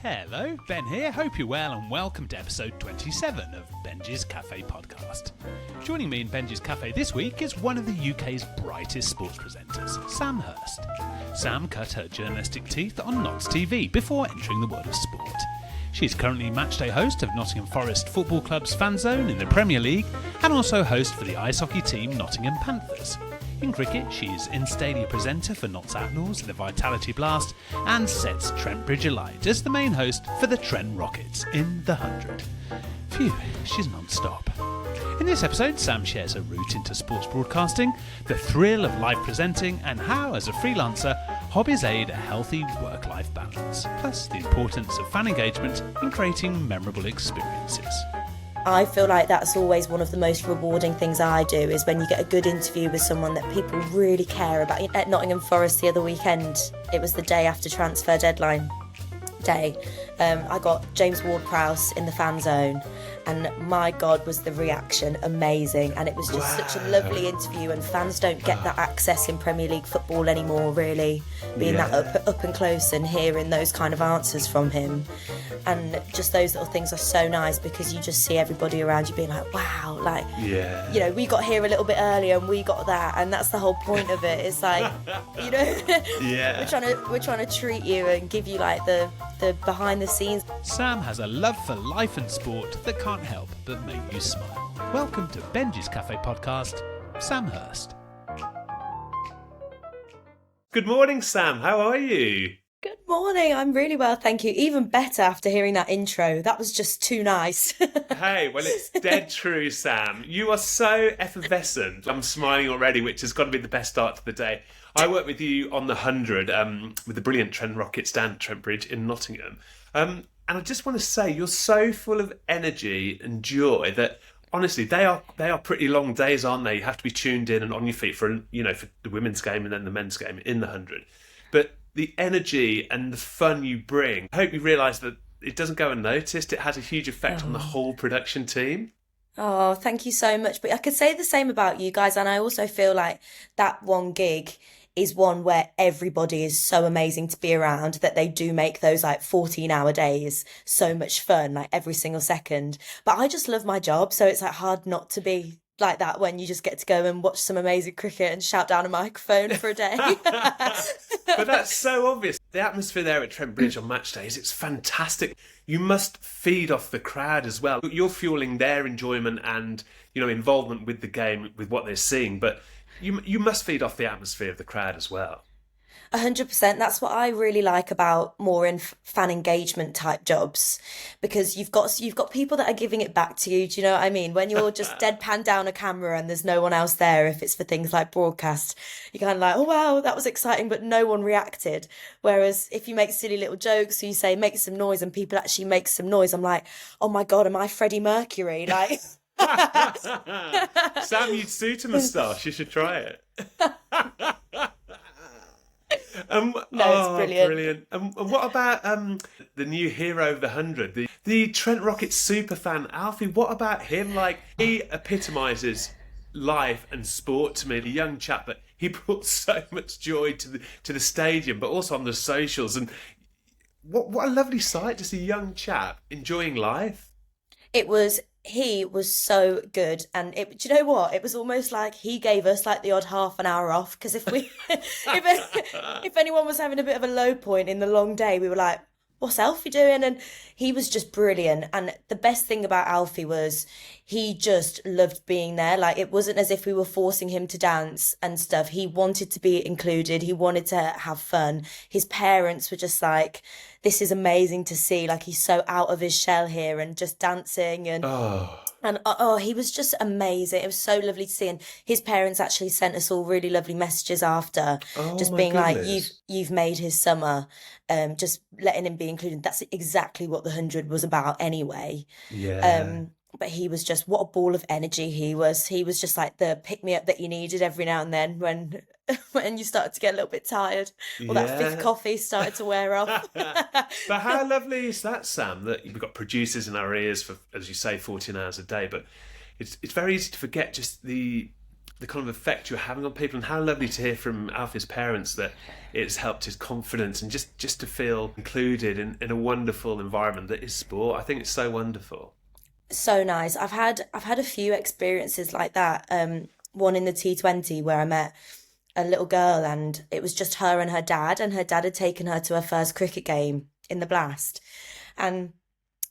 Hello, Ben here. Hope you're well and welcome to episode 27 of Benjy's Café podcast. Joining me in Benjy's Café this week is one of the UK's brightest sports presenters, Sam Hurst. Sam cut her journalistic teeth on Notts TV before entering the world of sport. She is currently matchday host of Nottingham Forest Football Club's Fan Zone in the Premier League and also host for the ice hockey team Nottingham Panthers. In cricket, she is in-stadium presenter for Notts Outlaws in the Vitality Blast and sets Trent Bridge alight as the main host for the Trent Rockets in the 100. Phew, she's non-stop. In this episode, Sam shares her route into sports broadcasting, the thrill of live presenting, and how, as a freelancer, hobbies aid a healthy work-life balance, plus the importance of fan engagement in creating memorable experiences. I feel like that's always one of the most rewarding things I do, is when you get a good interview with someone that people really care about. At Nottingham Forest the other weekend, it was the day after transfer deadline day. I got James Ward-Prowse in the Fan Zone, and my God, was the reaction amazing. And it was just such a lovely interview, and fans don't get that access in Premier League football anymore, really, being that up and close and hearing those kind of answers from him. And just those little things are so nice, because you just see everybody around you being like, wow, like, you know, we got here a little bit earlier and we got that, and that's the whole point of it. It's like, you know, we're trying to treat you and give you like the behind the scenes. Sam has a love for life and sport that can't help but make you smile. Welcome to Benjy's Café podcast, Sam Hurst. Good morning, Sam. How are you? Good morning. I'm really well, thank you. Even better after hearing that intro. That was just too nice. Hey, well, it's dead true, Sam. You are so effervescent. I'm smiling already, which has got to be the best start to the day. I worked with you on the 100 with the brilliant Trent Rockets down at Trent Bridge in Nottingham. And I just want to say, you're so full of energy and joy that, honestly, they are pretty long days, aren't they? You have to be tuned in and on your feet for the women's game and then the men's game in the 100. But the energy and the fun you bring, I hope you realise that it doesn't go unnoticed. It has a huge effect on the whole production team. Oh, thank you so much. But I could say the same about you guys. And I also feel like that one gig is one where everybody is so amazing to be around, that they do make those like 14-hour days so much fun, like every single second. But I just love my job, so it's like hard not to be like that when you just get to go and watch some amazing cricket and shout down a microphone for a day. But that's so obvious. The atmosphere there at Trent Bridge on match days, it's fantastic. You must feed off the crowd as well. You're fueling their enjoyment and, involvement with the game, with what they're seeing, but you must feed off the atmosphere of the crowd as well. 100%. That's what I really like about more in fan engagement type jobs, because you've got people that are giving it back to you. Do you know what I mean? When you're just deadpan down a camera and there's no one else there, if it's for things like broadcast, you're kind of like, oh wow, that was exciting, but no one reacted. Whereas if you make silly little jokes, or you say make some noise, and people actually make some noise, I'm like, oh my God, am I Freddie Mercury? Like, Sam, you'd suit a moustache. You should try it. It's brilliant. And what about the new hero of the 100, the Trent Rockets superfan, Alfie? What about him? Like, he epitomises life and sport to me. The young chap, but he brought so much joy to the stadium, but also on the socials. And what a lovely sight to see a young chap enjoying life. He was so good, and do you know what? It was almost like he gave us like the odd half an hour off, because if anyone was having a bit of a low point in the long day, we were like, what's Alfie doing? And he was just brilliant. And the best thing about Alfie was he just loved being there. Like, it wasn't as if we were forcing him to dance and stuff. He wanted to be included. He wanted to have fun. His parents were just like, this is amazing to see. Like, he's so out of his shell here and just dancing and... And he was just amazing. It was so lovely to see. And his parents actually sent us all really lovely messages after, just being like, you've made his summer, just letting him be included. That's exactly what the 100 was about anyway. Yeah. But he was just, what a ball of energy he was. He was just like the pick-me-up that you needed every now and then when you started to get a little bit tired, or that fifth coffee started to wear off. But how lovely is that, Sam, that we've got producers in our ears for, as you say, 14 hours a day, but it's very easy to forget just the the kind of effect you're having on people, and how lovely to hear from Alfie's parents that it's helped his confidence and just to feel included in a wonderful environment that is sport. I think it's so wonderful. So nice. I've had a few experiences like that. One in the T20 where I met a little girl, and it was just her and her dad had taken her to her first cricket game in the Blast. And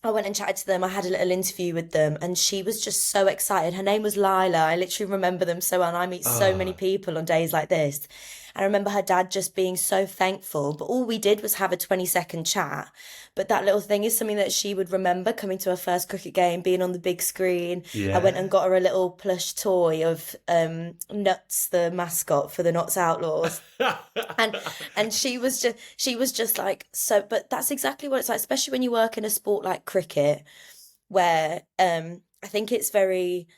I went and chatted to them. I had a little interview with them, and she was just so excited. Her name was Lila. I literally remember them so well. And I meet so many people on days like this. And I remember her dad just being so thankful. But all we did was have a 20-second chat. But that little thing is something that she would remember, coming to her first cricket game, being on the big screen. Yeah. I went and got her a little plush toy of Nuts, the mascot for the Notts Outlaws. and she was just like, so, but that's exactly what it's like, especially when you work in a sport like cricket, where I think it's very,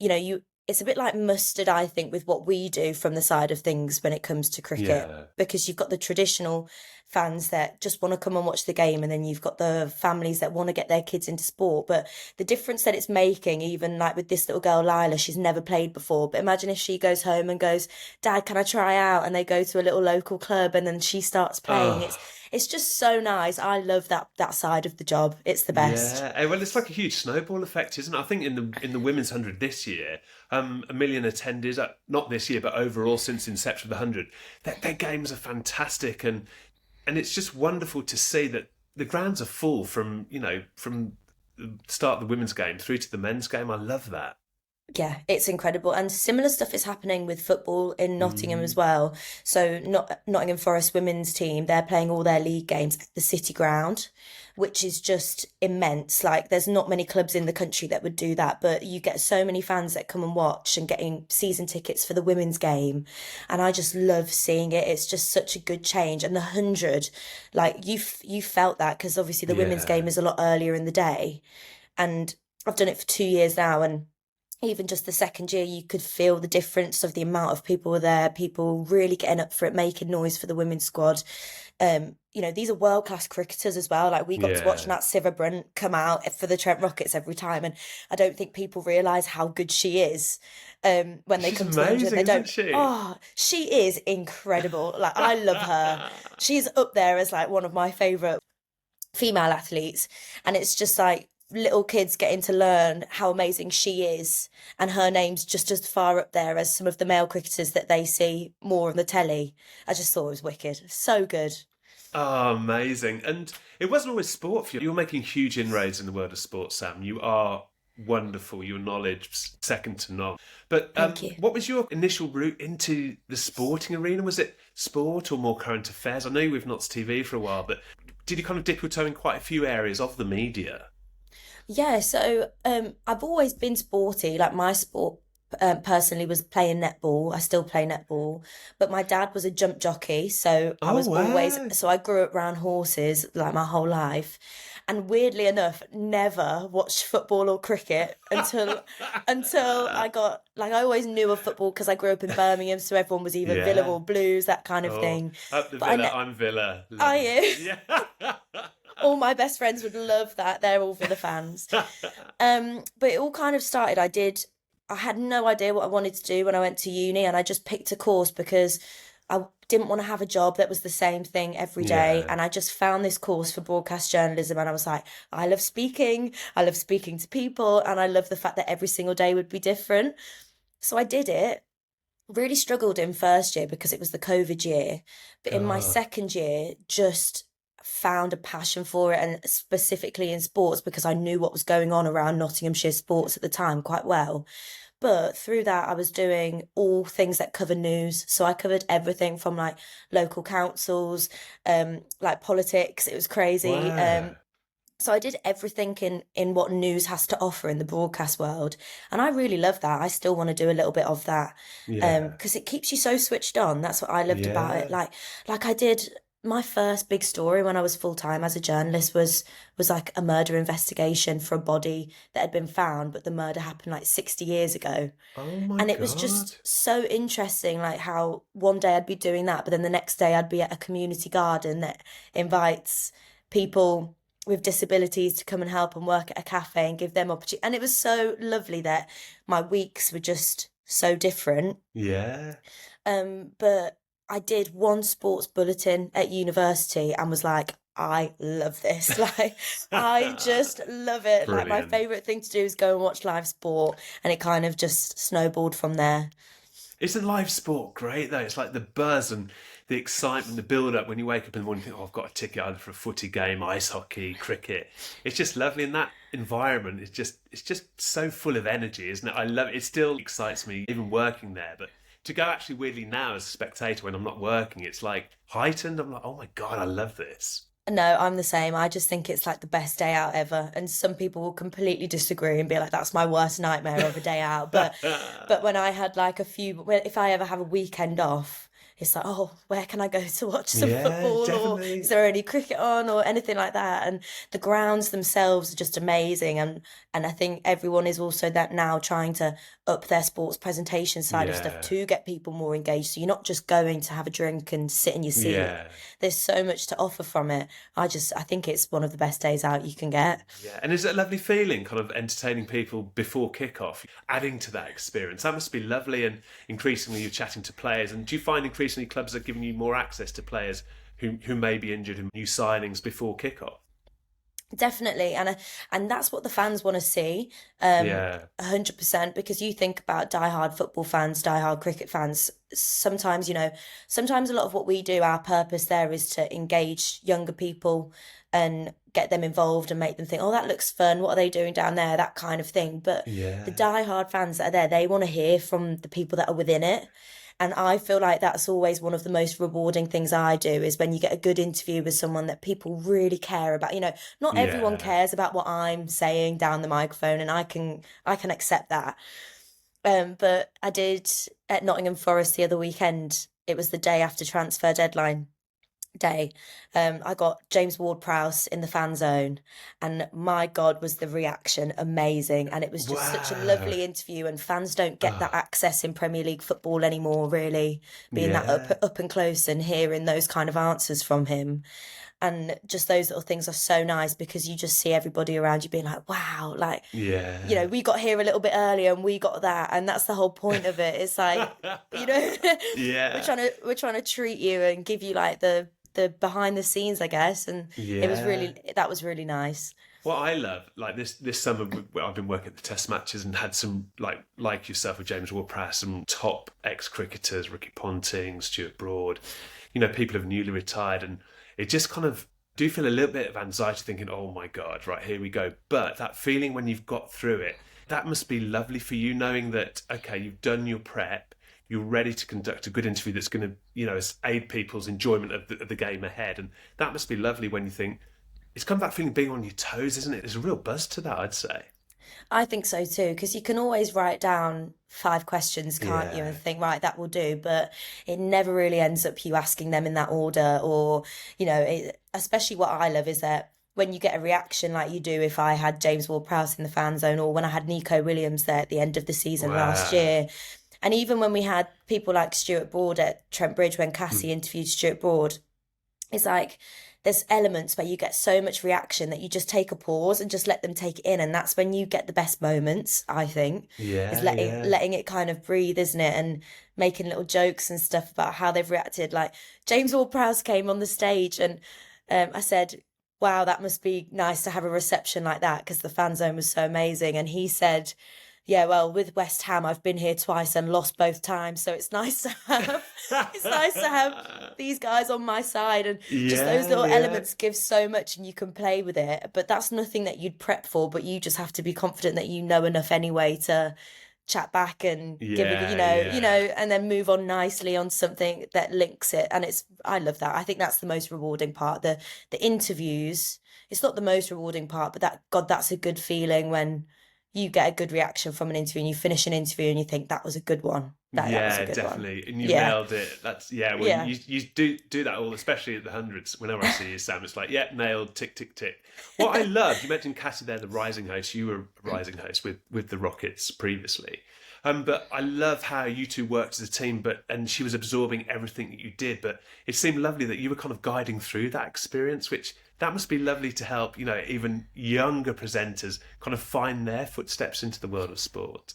it's a bit like mustard, I think, with what we do from the side of things when it comes to cricket, because you've got the traditional fans that just want to come and watch the game, and then you've got the families that want to get their kids into sport. But the difference that it's making, even like with this little girl, Lila, she's never played before. But imagine if she goes home and goes, Dad, can I try out? And they go to a little local club, and then she starts playing. It's just so nice. I love that side of the job. It's the best. Yeah, well, it's like a huge snowball effect, isn't it? I think in the women's 100 this year, 1 million attended, not this year, but overall since inception of the 100. Their games are fantastic, and it's just wonderful to see that the grounds are full from the start of the women's game through to the men's game. I love that. Yeah, it's incredible. And similar stuff is happening with football in Nottingham as well. So Nottingham Forest women's team, they're playing all their league games at the City Ground, which is just immense. Like, there's not many clubs in the country that would do that, but you get so many fans that come and watch, and getting season tickets for the women's game. And I just love seeing it. It's just such a good change. And the 100, like, you felt that, because obviously the women's game is a lot earlier in the day. And I've done it for 2 years now, and even just the second year, you could feel the difference of the amount of people were there, people really getting up for it, making noise for the women's squad. These are world-class cricketers as well. Like, we got to watch Nat Sciver-Brunt come out for the Trent Rockets every time, and I don't think people realise how good she is when they come to the 100. They don't. She? Oh, she is incredible. Like, I love her. She's up there as like one of my favourite female athletes, and it's just like, little kids getting to learn how amazing she is, and her name's just as far up there as some of the male cricketers that they see more on the telly. I just thought it was wicked. So good. Oh, amazing. And it wasn't always sport for you. You're making huge inroads in the world of sport, Sam. You are wonderful. Your knowledge, second to none. But Thank you. what was your initial route into the sporting arena? Was it sport or more current affairs? I know you were with Notts TV for a while, but did you kind of dip your toe in quite a few areas of the media? Yeah, so I've always been sporty. Like, my sport personally was playing netball. I still play netball, but my dad was a jump jockey, so I was always, so I grew up around horses like my whole life. And weirdly enough, never watched football or cricket until I got, like, I always knew of football because I grew up in Birmingham, so everyone was either Villa or Blues, that kind of thing. Up the Villa, I'm Villa. Are you? Yeah. All my best friends would love that. They're all Villa fans. But it all kind of started. I had no idea what I wanted to do when I went to uni, and I just picked a course because I didn't want to have a job that was the same thing every day. And I just found this course for broadcast journalism, and I was like, I love speaking to people, and I love the fact that every single day would be different. So I did it. Really struggled in first year because it was the COVID year. But in my second year, just found a passion for it, and specifically in sports, because I knew what was going on around Nottinghamshire sports at the time quite well. But through that, I was doing all things that cover news. So I covered everything from like local councils, like politics. It was crazy. Wow. So I did everything in what news has to offer in the broadcast world. And I really love that. I still want to do a little bit of that because it keeps you so switched on. That's what I loved about it. Like I did. My first big story when I was full-time as a journalist was like a murder investigation for a body that had been found, but the murder happened like 60 years ago. Oh my And it was just so interesting, like how one day I'd be doing that, but then the next day I'd be at a community garden that invites people with disabilities to come and help and work at a cafe and give them opportunity. And it was so lovely that my weeks were just so different. Yeah. But I did one sports bulletin at university and was like, I love this. Like, I just love it. Like, my Brilliant. favourite thing to do is go and watch live sport. And it kind of just snowballed from there. Isn't live sport great though? It's like the buzz and the excitement, the build-up when you wake up in the morning and think, oh, I've got a ticket either for a footy game, ice hockey, cricket. It's just lovely, and that environment is just so full of energy, isn't it? I love it. It still excites me, even working there. But to go actually weirdly now as a spectator when I'm not working, it's like heightened. I'm like, oh my God, I love this. No, I'm the same. I just think it's like the best day out ever. And some people will completely disagree and be like, that's my worst nightmare of a day out. But when I had like if I ever have a weekend off, it's like, oh, where can I go to watch some Yeah, football? Or definitely. is there any cricket on or anything like that? And the grounds themselves are just amazing. And I think everyone is also that now trying to up their sports presentation side of stuff Yeah. to get people more engaged. So you're not just going to have a drink and sit in your seat. Yeah. There's so much to offer from it. I think it's one of the best days out you can get. Yeah, and is it a lovely feeling, kind of entertaining people before kickoff, adding to that experience? That must be lovely, and increasingly you're chatting to players. And do you find increasingly clubs are giving you more access to players who may be injured and new signings before kickoff? Definitely, and that's what the fans want to see, Yeah, 100%. Because you think about diehard football fans, diehard cricket fans. Sometimes, sometimes a lot of what we do, our purpose there is to engage younger people and get them involved and make them think, oh, that looks fun. What are they doing down there? That kind of thing. But yeah, the diehard fans that are there, they want to hear from the people that are within it. And I feel like that's always one of the most rewarding things I do is when you get a good interview with someone that people really care about. Not everyone yeah. cares about what I'm saying down the microphone, and I can accept that. But I did at Nottingham Forest the other weekend. It was the day after transfer deadline day. I got James Ward-Prowse in the fan zone, and my God, was the reaction amazing. And it was just such a Wow. lovely interview, and fans don't get that Oh, access in Premier League football anymore, really, being that yeah, up and close and hearing those kind of answers from him. And just those little things are so nice because you just see everybody around you being like, wow, like, yeah. we got here a little bit earlier and we got that. And that's the whole point of it. It's like, we're Yeah, trying to treat you and give you like the behind the scenes, I guess. And yeah. that was really nice. What I love, like this summer, I've been working at the Test matches and had some like yourself with James Ward-Prowse, some top ex-cricketers, Ricky Ponting, Stuart Broad, people have newly retired, and it just kind of do feel a little bit of anxiety, thinking, oh my God, right, here we go. But that feeling when you've got through it, that must be lovely for you, knowing that okay, you've done your prep. You're ready to conduct a good interview that's going to, aid people's enjoyment of the game ahead, and that must be lovely when you think. It's kind of that feeling of being on your toes, isn't it? There's a real buzz to that, I'd say. I think so too, because you can always write down 5 questions, can't you, and Yeah. think, right, that will do, but it never really ends up you asking them in that order, or, especially what I love is that when you get a reaction like you do if I had James Ward-Prowse in the fan zone, or when I had Nico Williams there at the end of the season last Wow. year, and even when we had people like Stuart Broad at Trent Bridge, when Mm. Cassie interviewed Stuart Broad, it's like there's elements where you get so much reaction that you just take a pause and just let them take it in, and that's when you get the best moments, I think, is Yeah, letting yeah. letting it kind of breathe, isn't it? And making little jokes and stuff about how they've reacted. Like James Ward-Prowse came on the stage, and I said, wow, that must be nice to have a reception like that because the fan zone was so amazing. And he said, yeah, well, with West Ham, I've been here twice and lost both times, so it's nice to have it's nice to have these guys on my side, and just those Yeah, little yeah. elements give so much, and you can play with it. But that's nothing that you'd prep for, but you just have to be confident that you know enough anyway to chat back and give it, Yeah, yeah. and then move on nicely on something that links it. And I love that. I think that's the most rewarding part. The interviews, it's not the most rewarding part, but that's a good feeling when you get a good reaction from an interview and you finish an interview and you think that was a good one. That was a Yeah, good one. definitely. And you've Yeah. nailed it. That's yeah, well Yeah. you do that all, especially at the hundreds. Whenever I see you, Sam, it's like, yeah, nailed, tick, tick, tick. What I love, you mentioned Cassie there, the rising host. You were a rising host with the Rockets previously. But I love how you two worked as a team, and she was absorbing everything that you did. But it seemed lovely that you were kind of guiding through that experience, which that must be lovely to help, even younger presenters kind of find their footsteps into the world of sport.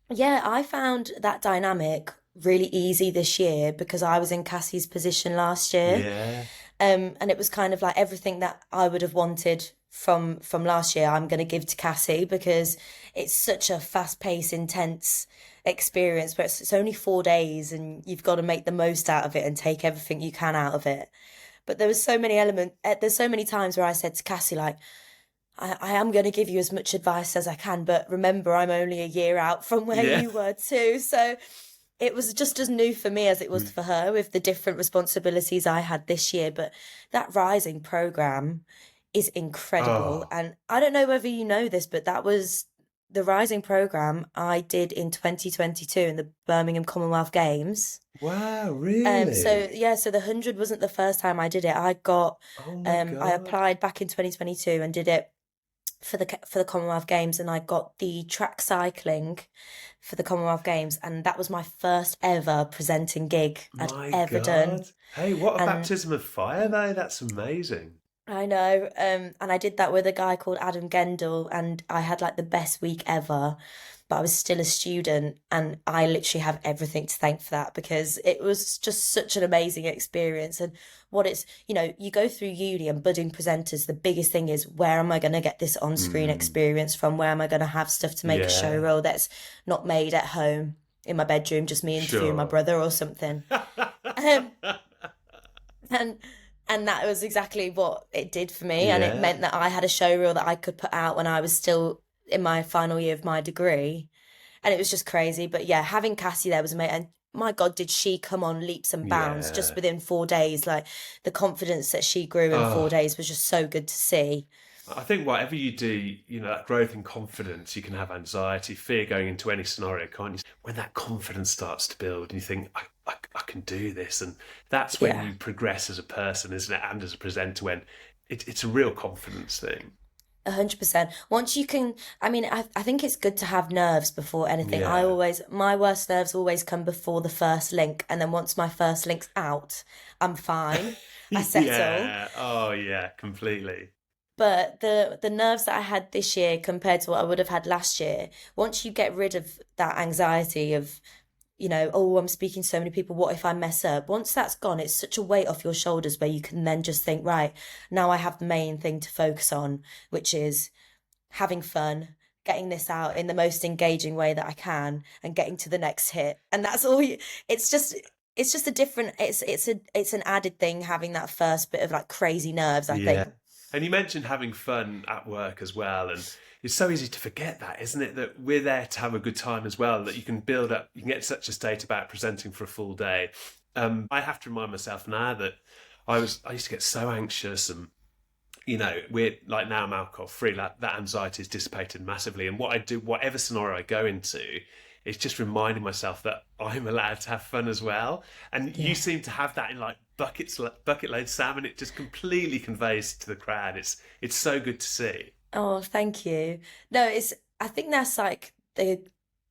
Yeah, I found that dynamic really easy this year because I was in Cassie's position last year. Yeah. And it was kind of like everything that I would have wanted from last year, I'm going to give to Cassie because it's such a fast-paced, intense experience, but it's only 4 days and you've got to make the most out of it and take everything you can out of it. But there was so many there's so many times where I said to Cassie, like, I am going to give you as much advice as I can, but remember, I'm only a year out from where Yeah. you were too. So it was just as new for me as it was for her with the different responsibilities I had this year. But that Rising program is incredible. Oh, And I don't know whether you know this, but that was the Rising program I did in 2022 in the Birmingham Commonwealth Games. wow, So really? yeah, so the 100 wasn't the first time I did it. Oh my I God. applied back in 2022 and did it for the Commonwealth Games, and I got the track cycling for the Commonwealth Games, and that was my first ever presenting gig I'd My ever done. God. Hey, what a And baptism of fire, though. That's amazing. I know, and I did that with a guy called Adam Gendel, and I had like the best week ever. But I was still a student, and I literally have everything to thank for that because it was just such an amazing experience. And you go through uni and budding presenters, the biggest thing is where am I going to get this on-screen Mm, experience from? Where am I going to have stuff to make a show yeah, reel that's not made at home in my bedroom, just me interviewing my sure. brother or something? Um, and and that was exactly what it did for me, and it Yeah. meant that I had a show reel that I could put out when I was still in my final year of my degree, and it was just crazy. But yeah, having Cassie there was amazing. And my God, did she come on leaps and bounds just Yeah. within 4 days? Like the confidence that she grew in four Oh, days was just so good to see. I think whatever you do, that growth in confidence, you can have anxiety, fear going into any scenario, can't you? When that confidence starts to build and you think, I can do this. And that's when Yeah. you progress as a person, isn't it? And as a presenter, when it's a real confidence thing. 100%. Once you can, I mean, I think it's good to have nerves before anything. Yeah. My worst nerves always come before the first link. And then once my first link's out, I'm fine. I settle. Yeah. Oh, yeah, completely. But the nerves that I had this year compared to what I would have had last year, once you get rid of that anxiety of, oh, I'm speaking to so many people, what if I mess up? Once that's gone, it's such a weight off your shoulders where you can then just think, right, now I have the main thing to focus on, which is having fun, getting this out in the most engaging way that I can, and getting to the next hit. And that's all it's just a different it's an added thing having that first bit of like crazy nerves, I Yeah. think. And you mentioned having fun at work as well. And it's so easy to forget that, isn't it? That we're there to have a good time as well, that you can build up, you can get to such a state about presenting for a full day. I have to remind myself now that I used to get so anxious and we're like now I'm alcohol free, that anxiety is dissipated massively. And what I do, whatever scenario I go into, it's just reminding myself that I'm allowed to have fun as well. And you Yeah. seem to have that in like bucket load Sam, and it just completely conveys to the crowd. It's so good to see. Oh, thank you. No, I think that's like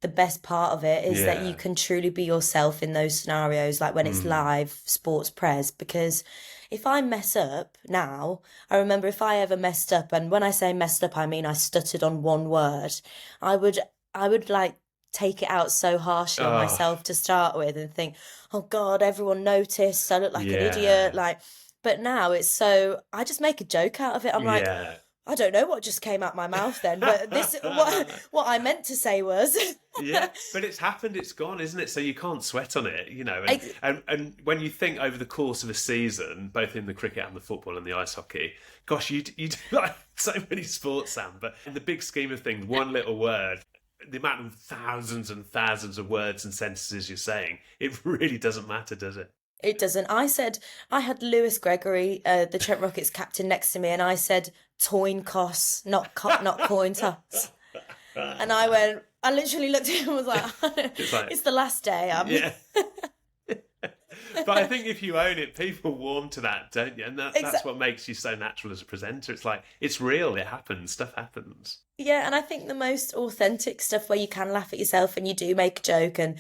the best part of it is that you Yeah. can truly be yourself in those scenarios, like when it's Mm. live sports pres, because if I mess up now, I remember if I ever messed up, and when I say messed up, I mean I stuttered on one word, I would I would like take it out so harshly on Oh, myself to start with and think, oh God, everyone noticed, I look like an idiot, yeah. like, but now it's so I just make a joke out of it. I'm like, Yeah. I don't know what just came out my mouth then, but this what I meant to say was Yeah, but it's happened, it's gone, isn't it? So you can't sweat on it, And, Ex- and when you think over the course of a season, both in the cricket and the football and the ice hockey, gosh, you do like so many sports, Sam. But in the big scheme of things, one little word, the amount of thousands and thousands of words and sentences you're saying, it really doesn't matter, does it? it doesn't. I said I had Lewis Gregory, the Trent Rockets captain, next to me, and I said toin costs, not coin toss. And I literally looked at him and was like, It's like, it's the last day. yeah. But I think if you own it, people warm to that, don't you? And that's Exactly. what makes you so natural as a presenter. It's like, it's real, it happens, stuff happens. Yeah, and I think the most authentic stuff where you can laugh at yourself and you do make a joke and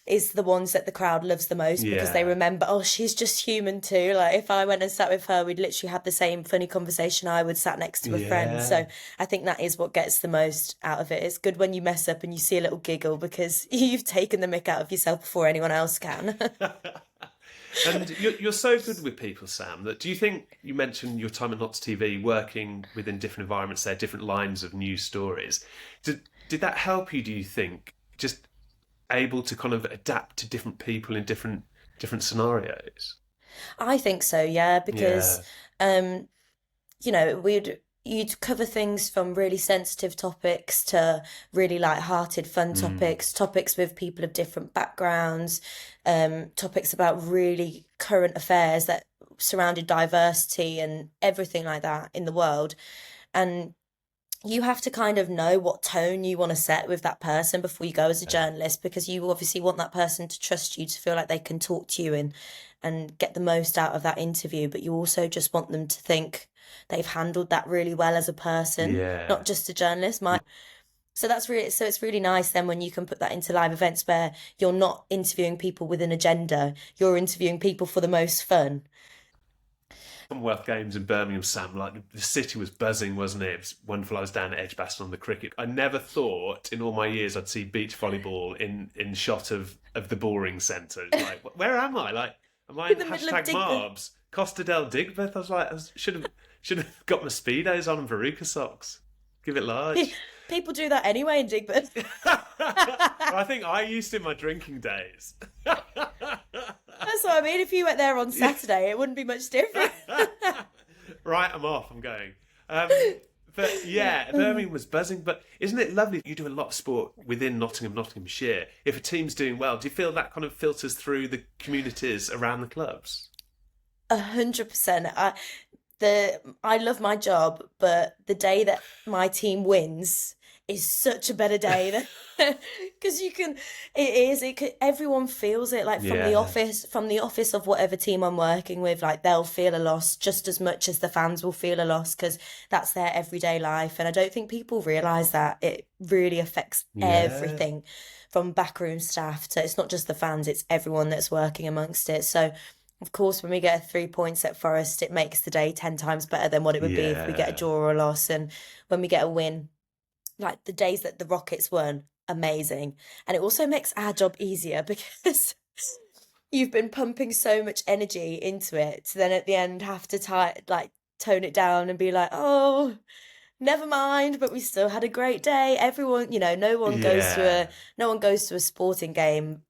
is the ones that the crowd loves the most because they remember, oh, she's just human too. Like if I went and sat with her, we'd literally have the same funny conversation I would sat next to a friend. So I think that is what gets the most out of it. It's good when you mess up and you see a little giggle because you've taken the mick out of yourself before anyone else can. And you're so good with people, Sam, that do you think, you mentioned your time at Lots TV, working within different environments there, different lines of news stories. Did that help you, do you think, just able to kind of adapt to different people in different scenarios? I think so, yeah, because you know, you'd cover things from really sensitive topics to really light-hearted, fun topics with people of different backgrounds, topics about really current affairs that surrounded diversity and everything like that in the world. And you have to kind of know what tone you want to set with that person before you go as a journalist, because you obviously want that person to trust you, to feel like they can talk to you and get the most out of that interview. But you also just want them to think they've handled that really well as a person, not just a journalist. So it's really nice then when you can put that into live events where you're not interviewing people with an agenda, you're interviewing people for the most fun. Commonwealth Games in Birmingham, Sam, like the city was buzzing, wasn't it? It was wonderful. I was down at Edgbaston on the cricket. I never thought in all my years I'd see beach volleyball in shot of the Boring Centre. Like, where am I? Like, am I in hashtag Marbs? Costa del Digbeth? I was like, should have got my Speedos on and Veruca socks. Give it large. People do that anyway in Digbeth. I think I used to in my drinking days. That's what I mean. If you went there on Saturday, it wouldn't be much different. Right, I'm off. I'm going. But yeah, Birmingham was buzzing. But isn't it lovely? You do a lot of sport within Nottinghamshire. If a team's doing well, do you feel that kind of filters through the communities around the clubs? 100%. I love my job, but the day that my team wins is such a better day because everyone feels it, like from the office of whatever team I'm working with, like they'll feel a loss just as much as the fans will feel a loss because that's their everyday life. And I don't think people realise that it really affects everything from backroom staff to, it's not just the fans, it's everyone that's working amongst it. So of course, when we get 3 points at Forest, it makes the day 10 times better than what it would be if we get a draw or a loss. And when we get a win, like the days that the Rockets won, amazing. And it also makes our job easier because you've been pumping so much energy into it to then at the end have to tone it down and be like, oh, never mind, but we still had a great day. Everyone, no one goes to a sporting game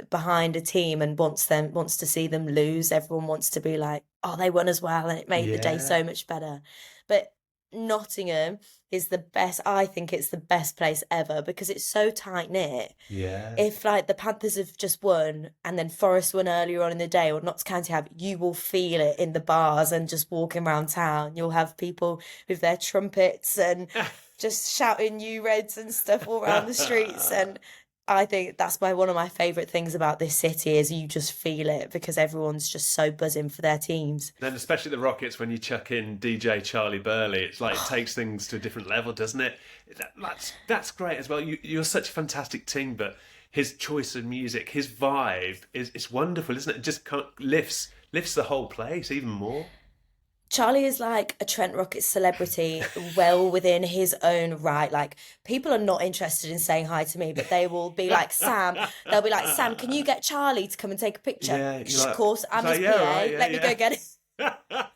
behind a team and wants to see them lose. Everyone wants to be like, oh, they won as well, and it made the day so much better. But Nottingham is the best. I think it's the best place ever because it's so tight knit. If like the Panthers have just won and then Forest won earlier on in the day, or Notts County have, you will feel it in the bars and just walking around town. You'll have people with their trumpets and just shouting "New Reds" and stuff all around the streets. And I think that's one of my favourite things about this city is you just feel it because everyone's just so buzzing for their teams. Then especially the Rockets, when you chuck in DJ Charlie Burley, it's like it takes things to a different level, doesn't it? That's great as well. You're such a fantastic team, but his choice of music, his vibe, it's wonderful, isn't it? It just kind of lifts the whole place even more. Charlie is like a Trent Rockets celebrity well within his own right. Like, people are not interested in saying hi to me, but they will be like, Sam, they'll be like, Sam, can you get Charlie to come and take a picture? Of course, I'm his PA. Right, let me go get it.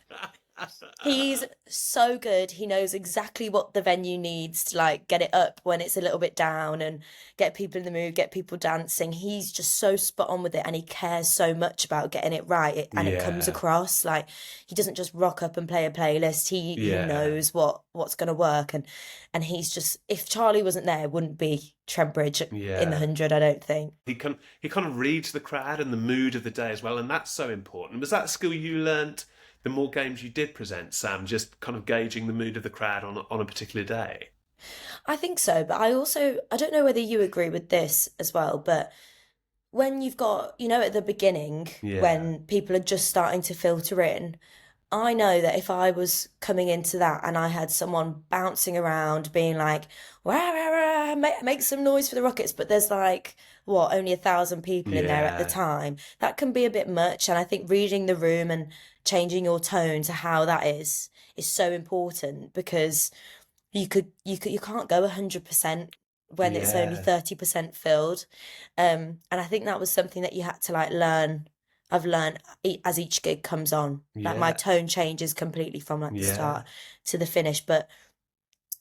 He's so good. He knows exactly what the venue needs to like get it up when it's a little bit down and get people in the mood, get people dancing. He's just so spot on with it, and he cares so much about getting it right. It comes across like he doesn't just rock up and play a playlist. He knows what's going to work, and he's just, if Charlie wasn't there, it wouldn't be Trent Bridge in the 100. I don't think he kind of reads the crowd and the mood of the day as well, and that's so important. Was that a skill you learnt the more games you did present, Sam, just kind of gauging the mood of the crowd on a particular day? I think so, but I don't know whether you agree with this as well, but when you've got, at the beginning, when people are just starting to filter in, I know that if I was coming into that and I had someone bouncing around being like, rah, rah, rah, yeah, make some noise for the Rockets, but there's like, what, only 1,000 people in there at the Yeah. time. That can be a bit much. And I think reading the room and changing your tone to how that is so important, because you can't go 100% when it's only Yeah. 30% filled. And I think that was something that you had to like learn. I've learned as each gig comes on. Like my Yeah. tone changes completely from like the Yeah. start to the finish. But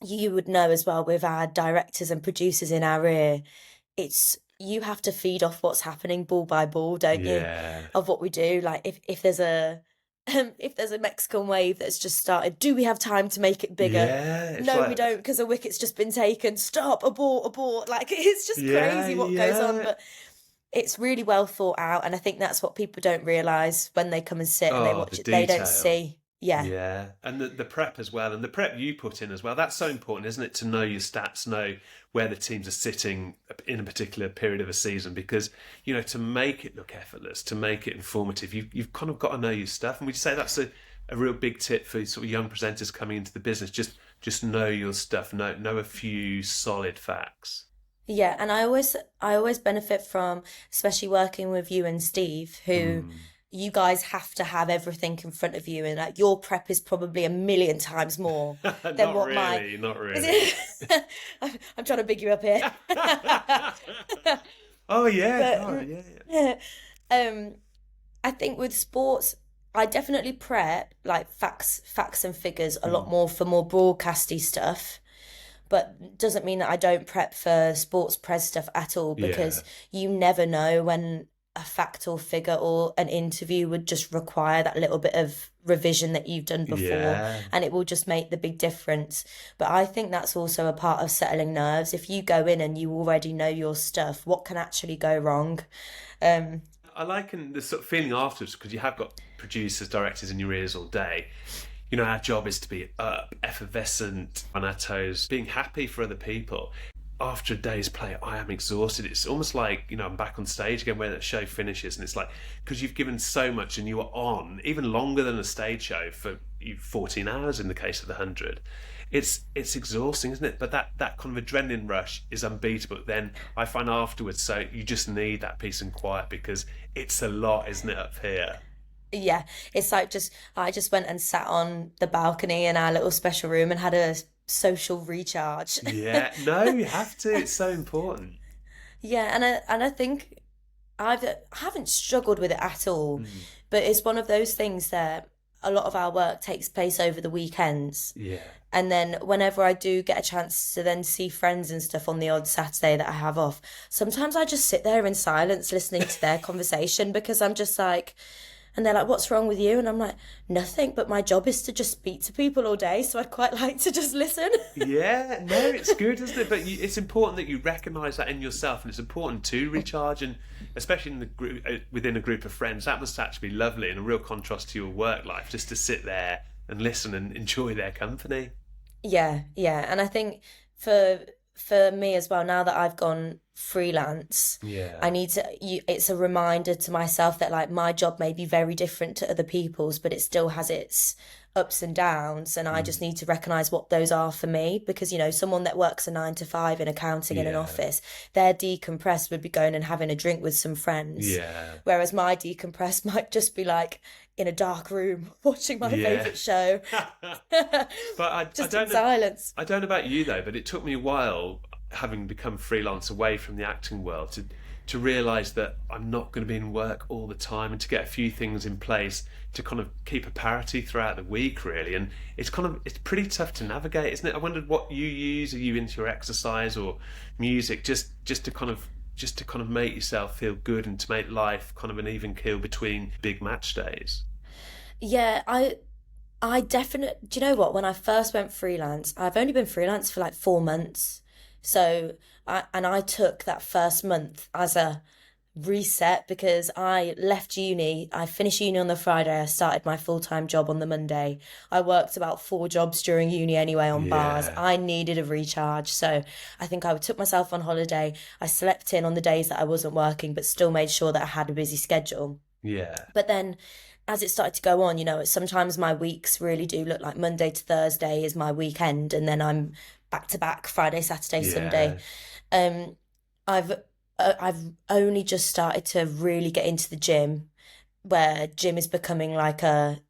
you would know as well, with our directors and producers in our ear, it's you have to feed off what's happening ball by ball, don't you? Yeah. Of what we do. Like if there's a if there's a Mexican wave that's just started, do we have time to make it bigger? Yeah. It's No, we like, don't, because a wicket's just been taken. Stop, abort, abort. Like it's just yeah, crazy what goes on, yeah. but it's really well thought out, and I think that's what people don't realise when they come and sit and they Oh, watch the it. They don't detail. see. Yeah. Yeah, and the prep as well, and the prep you put in as well. That's so important, isn't it? To know your stats, know where the teams are sitting in a particular period of a season, because to make it look effortless, to make it informative, you've kind of got to know your stuff. And we'd say that's a real big tip for sort of young presenters coming into the business. Just know your stuff, know a few solid facts. Yeah, and I always benefit from, especially working with you and Steve, who you guys have to have everything in front of you, and like your prep is probably a million times more than Not what really, not Is really. it? I'm trying to big you up here. Oh yeah, But no, yeah. I think with sports, I definitely prep like facts and figures a lot more for more broadcasty stuff. But doesn't mean that I don't prep for sports pres stuff at all, Yeah. because you never know when a fact or figure or an interview would just require that little bit of revision that you've done before, Yeah. and it will just make the big difference. But I think that's also a part of settling nerves. If you go in and you already know your stuff, what can actually go wrong? I liken the sort of feeling afterwards, because you have got producers, directors in your ears all day. Our job is to be up, effervescent, on our toes, being happy for other people. After a day's play, I am exhausted. It's almost like, I'm back on stage again where the show finishes, and it's like, because you've given so much and you were on even longer than a stage show for 14 hours in the case of the 100. It's exhausting, isn't it? But that kind of adrenaline rush is unbeatable. Then I find afterwards, so you just need that peace and quiet, because it's a lot, isn't it, up here? Yeah, it's like I just went and sat on the balcony in our little special room and had a social recharge. Yeah, no, you have to. It's so important. Yeah, and I think I haven't struggled with it at all, but it's one of those things that a lot of our work takes place over the weekends. Yeah. And then whenever I do get a chance to then see friends and stuff on the odd Saturday that I have off, sometimes I just sit there in silence listening to their conversation, because I'm just like, and they're like, what's wrong with you? And I'm like, nothing, but my job is to just speak to people all day, so I'd quite like to just listen. Yeah, no, it's good, isn't it? But it's important that you recognise that in yourself, and it's important to recharge, and especially in the group, within a group of friends, that must actually be lovely and a real contrast to your work life, just to sit there and listen and enjoy their company. Yeah, and I think for me as well, now that I've gone freelance, Yeah. I need to it's a reminder to myself that like my job may be very different to other people's, but it still has its ups and downs, and I just need to recognize what those are for me, because someone that works a 9 to 5 in accounting in an Yeah. office, their decompress would be going and having a drink with some friends, Yeah. whereas my decompress might just be like in a dark room watching my Yeah. favorite show. But I Just don't in know. silence. I don't know about you though, but it took me a while, having become freelance away from the acting world, to realise that I'm not going to be in work all the time, and to get a few things in place to kind of keep a parity throughout the week, really. And it's pretty tough to navigate, isn't it? I wondered what you use. Are you into your exercise or music, just to kind of make yourself feel good, and to make life kind of an even keel between big match days? Yeah, I definitely, do you know what? When I first went freelance, I've only been freelance for like 4 months. So I took that first month as a reset, because I left uni. I finished uni on the Friday. I started my full-time job on the Monday. I worked about 4 jobs during uni anyway on bars. Yeah. I needed a recharge. So I think I took myself on holiday. I slept in on the days that I wasn't working, but still made sure that I had a busy schedule. Yeah. But then as it started to go on, sometimes my weeks really do look like Monday to Thursday is my weekend, and then I'm back to back Friday, Saturday, Sunday. Um, I've only just started to really get into the gym, where gym is becoming like a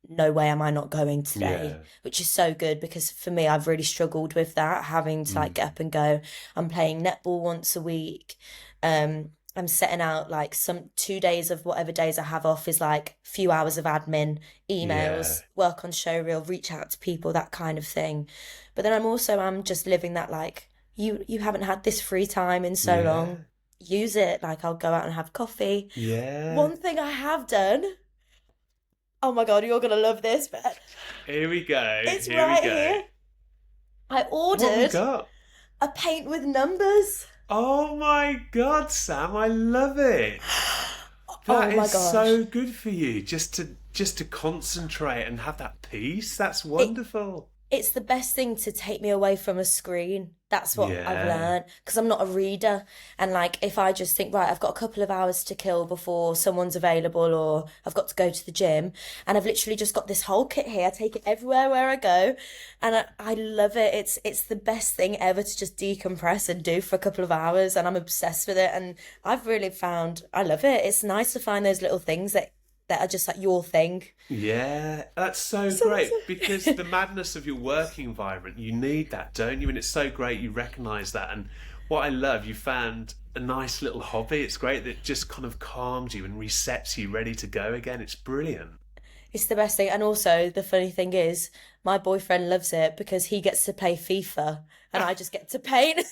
no way am I not going today, which is so good, because for me, I've really struggled with that, having to like get up and go. I'm playing netball once a week. I'm setting out like 2 days of whatever days I have off is like a few hours of admin, emails, work on showreel, reach out to people, that kind of thing. But then I'm just living that like, you haven't had this free time in so long. Use it. Like, I'll go out and have coffee. Yeah. One thing I have done. Oh my God, you're gonna love this, but here we go. It's right here. I ordered a paint with numbers. Oh my God, Sam, I love it. That is so good for you, just to concentrate and have that peace. That's wonderful. It's the best thing to take me away from a screen. That's what I've learned, because I'm not a reader. And like, if I just think, right, I've got a couple of hours to kill before someone's available, or I've got to go to the gym, and I've literally just got this whole kit here. I take it everywhere where I go, and I love it. It's the best thing ever to just decompress and do for a couple of hours, and I'm obsessed with it. And I've really found I love it. It's nice to find those little things that are just like your thing. Yeah, that's so great, because the madness of your working environment, you need that, don't you? And it's so great you recognise that. And what I love, you found a nice little hobby. It's great that it just kind of calms you and resets you, ready to go again. It's brilliant. It's the best thing. And also, the funny thing is, my boyfriend loves it because he gets to play FIFA and I just get to paint.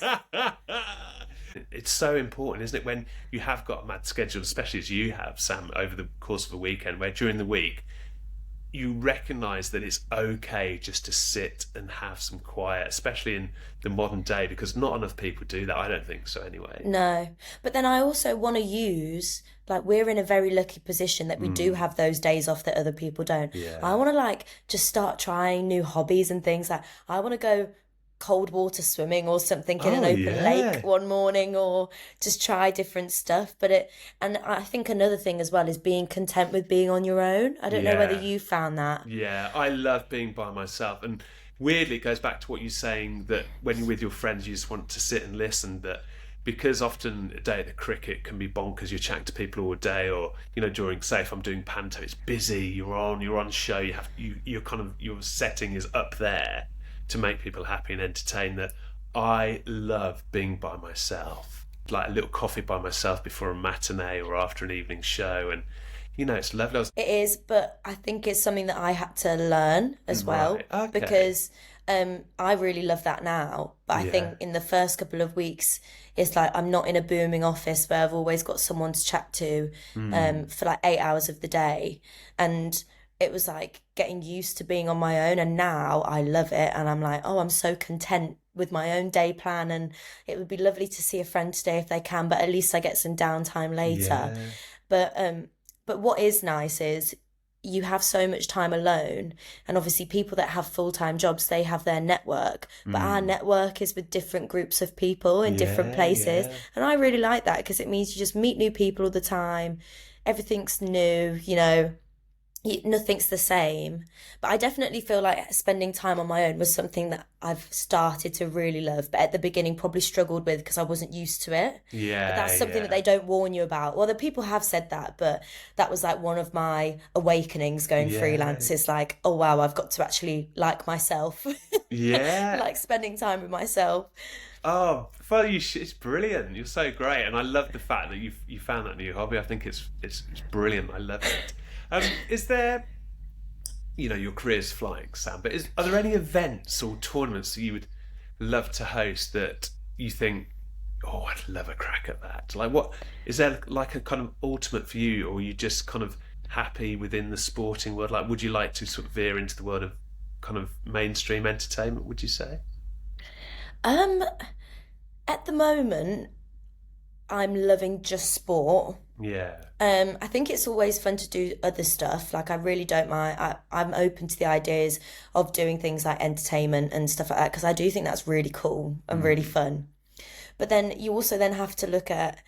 It's so important, isn't it, when you have got a mad schedule, especially as you have, Sam, over the course of a weekend, where during the week you recognise that it's okay just to sit and have some quiet, especially in the modern day, because not enough people do that. I don't think so anyway. No, but then I also want to use, like, we're in a very lucky position that we do have those days off that other people don't. I want to like just start trying new hobbies and things. Like, I want to go cold water swimming or something in an open lake one morning, or just try different stuff. And I think another thing as well is being content with being on your own. I don't know whether you found that. Yeah, I love being by myself, and weirdly it goes back to what you're saying, that when you're with your friends you just want to sit and listen, that because often a day at the cricket can be bonkers. You're chatting to people all day, or during, say, if I'm doing panto, it's busy, you're on show, you're kind of, your setting is up there to make people happy and entertain. That I love being by myself, like a little coffee by myself before a matinee or after an evening show, and it's lovely. It is, but I think it's something that I had to learn as well, because I really love that now, but I think in the first couple of weeks it's like I'm not in a booming office where I've always got someone to chat to for like 8 hours of the day, and it was like getting used to being on my own, and now I love it, and I'm like, I'm so content with my own day plan, and it would be lovely to see a friend today if they can, but at least I get some downtime later. But what is nice is you have so much time alone, and obviously people that have full-time jobs, they have their network, but our network is with different groups of people in different places, and I really like that, because it means you just meet new people all the time, everything's new, nothing's the same. But I definitely feel like spending time on my own was something that I've started to really love, but at the beginning probably struggled with because I wasn't used to it. But that's something that they don't warn you about. Well, the people have said that, but that was like one of my awakenings going freelance, is like, oh wow, I've got to actually like myself. Like spending time with myself. Oh, well, it's brilliant. You're so great, and I love the fact that you found that new hobby. I think it's brilliant. I love it. Is there, your career's flying, Sam, but are there any events or tournaments that you would love to host that you think, I'd love a crack at that? Like, what is there like a kind of ultimate for you, or are you just kind of happy within the sporting world? Like, would you like to sort of veer into the world of kind of mainstream entertainment, would you say? At the moment, I'm loving just sport. I think it's always fun to do other stuff. Like, I really don't mind. I'm open to the ideas of doing things like entertainment and stuff like that, because I do think that's really cool and really fun. But then you also then have to look at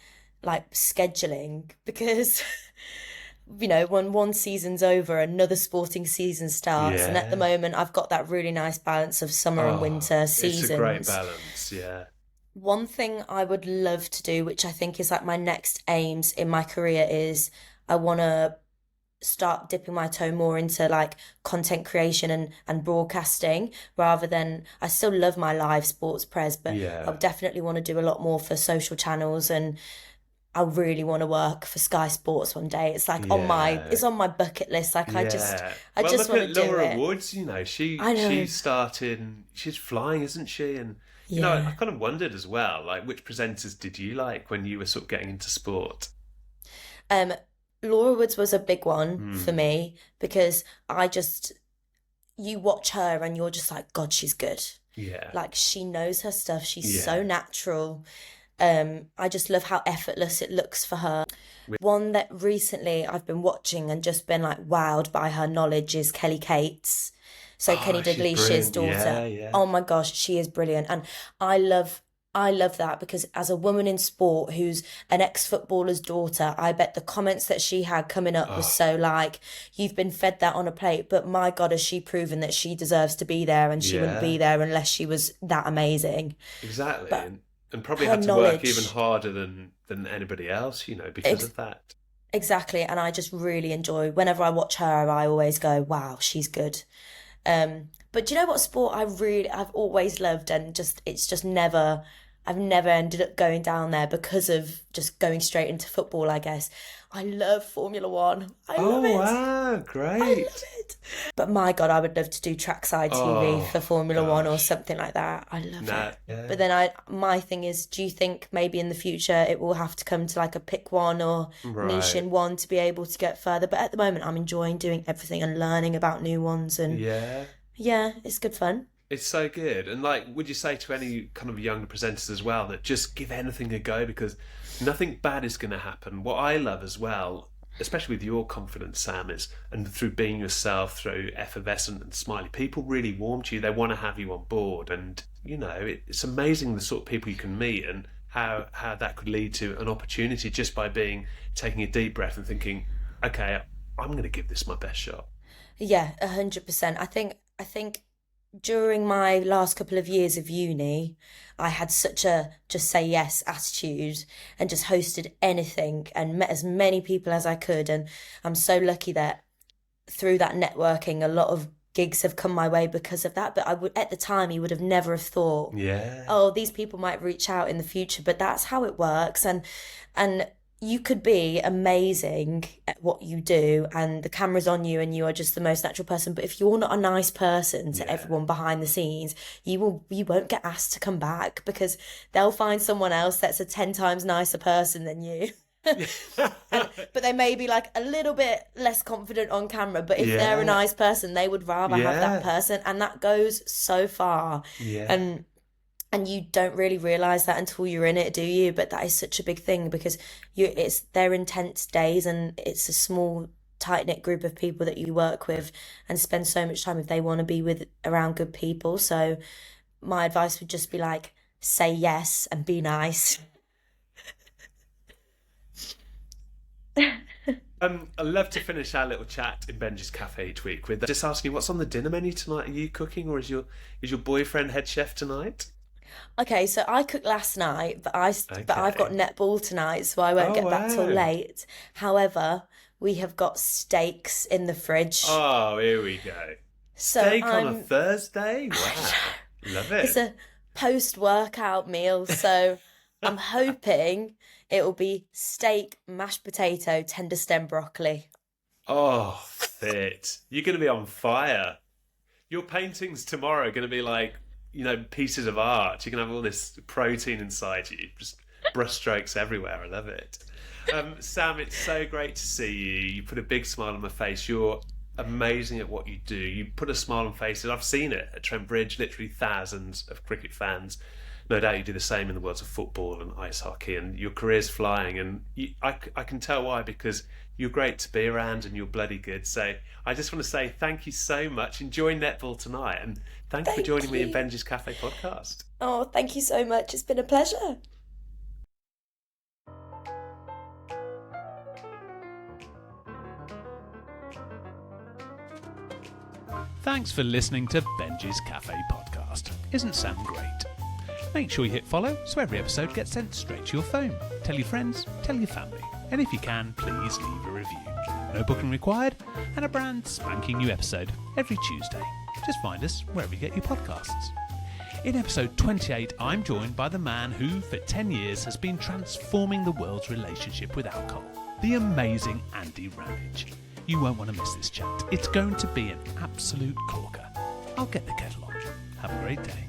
like scheduling, because when one season's over, another sporting season starts. And at the Yeah. moment, I've got that really nice balance of summer and winter It's a great seasons. balance, yeah. One thing I would love to do, which I think is like my next aims in my career, is I want to start dipping my toe more into like content creation and broadcasting rather than I still love my live sports pres, but I Yeah. would definitely want to do a lot more for social channels and I really want to work for Sky Sports one day. It's like Yeah. it's on my bucket list. Like Yeah. I Well, just look want to at do Laura it. Woods, you know, she I know. she's starting, she's flying, isn't she? And I Yeah. kind of wondered as well, like which presenters did you like when you were sort of getting into sport? Um, Laura Woods was a big one for Hmm. me because you watch her and you're just like, God, she's good. Yeah. Like she knows her stuff. She's so Yeah. natural. I just love how effortless it looks for her. Wi- One that recently I've been watching and just been like wowed by her knowledge is Kelly Cates. So Kenny Oh, she's Dalglish's brilliant. daughter. Yeah, yeah. Oh my gosh, she is brilliant. And I love I love that because as a woman in sport who's an ex-footballer's daughter, I bet the comments that she had coming up was Oh, so like, you've been fed that on a plate, but my God, has she proven that she deserves to be there and she wouldn't be yeah, there unless she was that amazing. exactly. But And probably her had to work even knowledge. harder than anybody else, because Ex of that. exactly. And I just really enjoy, whenever I watch her, I always go, wow, she's good. But do you know what sport I've always loved and I've never ended up going down there because of just going straight into football, I guess. I love Formula One. I love Oh, it. wow, I love great. it. But my God, I would love to do trackside TV for Oh, Formula One or gosh. something like that. I love No, it. But yeah. then my thing is, do you think maybe in the future it will have to come to like a pick one or niche Right. in one to be able to get further? But at the moment, I'm enjoying doing everything and learning about new ones. And Yeah. yeah, it's good fun. It's so good. And like, would you say to any kind of younger presenters as well that just give anything a go because nothing bad is going to happen? What I love as well, especially with your confidence, Sam, is and through being yourself, through effervescent and smiley, people really warm to you. They want to have you on board, and it's amazing the sort of people you can meet and how that could lead to an opportunity just by taking a deep breath and thinking, okay, I'm going to give this my best shot. Yeah, 100%. I think during my last couple of years of uni, I had such a just say yes attitude and just hosted anything and met as many people as I could. And I'm so lucky that through that networking, a lot of gigs have come my way because of that. But at the time, you would have never have thought, Yeah, oh, these people might reach out in the future, but that's how it works. And you could be amazing at what you do and the camera's on you and you are just the most natural person. But if you're not a nice person to yeah. everyone behind the scenes, you won't get asked to come back because they'll find someone else that's a 10 times nicer person than you. But they may be like a little bit less confident on camera, but if they're a Yeah, nice person, they would rather have that yeah, person, and that goes so far. yeah. And and you don't really realize that until you're in it, do you? But that is such a big thing because it's they're intense days and it's a small tight-knit group of people that you work with and spend so much time if they want to be with around good people. So my advice would just be like say yes and be nice. I love to finish our little chat in Benji's Cafe each week with just asking what's on the dinner menu tonight. Are you cooking, or is your boyfriend head chef tonight? Okay, so I cooked last night, but I've got Okay. netball tonight, so I won't Oh get back till wow. late. However, we have got steaks in the fridge. Oh, here we go. So Steak on a Thursday. I Wow, know, love it's it. a post-workout meal, so I'm hoping it will be steak, mashed potato, tender stem broccoli. Oh, fit. You're going to be on fire. Your paintings tomorrow are going to be like, pieces of art. You're going to have all this protein inside you, just brushstrokes everywhere. I love it. Sam, it's so great to see you. You put a big smile on my face. You're amazing at what you do. You put a smile on faces. I've seen it at Trent Bridge, literally thousands of cricket fans. No doubt you do the same in the worlds of football and ice hockey, and your career's flying. And I can tell why, because you're great to be around and you're bloody good. So I just want to say thank you so much. Enjoy netball tonight, and thank you for joining Thank me in you. Benji's Cafe podcast. Oh, thank you so much. It's been a pleasure. Thanks for listening to Benjy's Café podcast. Isn't Sam great? Make sure you hit follow so every episode gets sent straight to your phone. Tell your friends, tell your family, and if you can, please leave a review. No booking required, and a brand spanking new episode every Tuesday. Just find us wherever you get your podcasts. In episode 28, I'm joined by the man who, for 10 years, has been transforming the world's relationship with alcohol, the amazing Andy Ramage. You won't want to miss this chat. It's going to be an absolute corker. I'll get the kettle on. Have a great day.